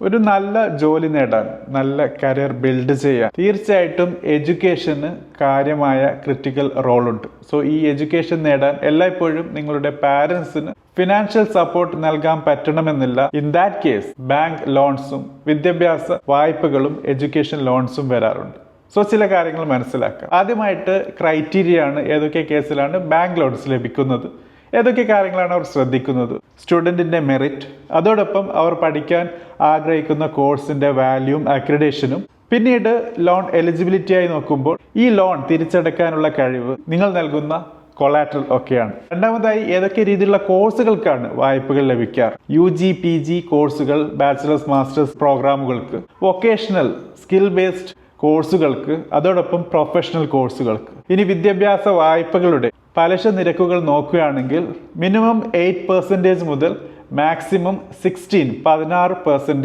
ഒരു നല്ല ജോലി നേടാൻ, നല്ല കരിയർ ബിൽഡ് ചെയ്യാൻ തീർച്ചയായിട്ടും എഡ്യൂക്കേഷന് കാര്യമായ ക്രിട്ടിക്കൽ റോളുണ്ട്. സോ ഈ എഡ്യൂക്കേഷൻ നേടാൻ എല്ലായ്പ്പോഴും നിങ്ങളുടെ പാരൻസിന് ഫിനാൻഷ്യൽ സപ്പോർട്ട് നൽകാൻ പറ്റണമെന്നില്ല. ഇൻ ദാറ്റ് കേസ് ബാങ്ക് ലോൺസും വിദ്യാഭ്യാസ വായ്പകളും എഡ്യൂക്കേഷൻ ലോൺസും വരാറുണ്ട്. സോ ചില കാര്യങ്ങൾ മനസ്സിലാക്കാം. ആദ്യമായിട്ട് ക്രൈറ്റീരിയ ആണ് ഏതൊക്കെ കേസിലാണ് ബാങ്ക് ലോൺസ് ലഭിക്കുന്നത്, ഏതൊക്കെ കാര്യങ്ങളാണ് അവർ ശ്രദ്ധിക്കുന്നത്. സ്റ്റുഡൻറ്റിൻ്റെ മെറിറ്റ്, അതോടൊപ്പം അവർ പഠിക്കാൻ ആഗ്രഹിക്കുന്ന കോഴ്സിൻ്റെ വാല്യൂം അക്രഡേഷനും, പിന്നീട് ലോൺ എലിജിബിലിറ്റിയായി നോക്കുമ്പോൾ ഈ ലോൺ തിരിച്ചടക്കാനുള്ള കഴിവ്, നിങ്ങൾ നൽകുന്ന കൊളാറ്ററൽ ഒക്കെയാണ്. രണ്ടാമതായി ഏതൊക്കെ രീതിയിലുള്ള കോഴ്സുകൾക്കാണ് വായ്പകൾ ലഭിക്കാറ്. UG PG കോഴ്സുകൾ, ബാച്ചിലേഴ്സ് മാസ്റ്റേഴ്സ് പ്രോഗ്രാമുകൾക്ക്, വൊക്കേഷണൽ സ്കിൽ ബേസ്ഡ് കോഴ്സുകൾക്ക്, അതോടൊപ്പം പ്രൊഫഷണൽ കോഴ്സുകൾക്ക്. ഇനി വിദ്യാഭ്യാസ വായ്പകളുടെ പലിശ നിരക്കുകൾ നോക്കുകയാണെങ്കിൽ മിനിമം 8% മുതൽ മാക്സിമം 16%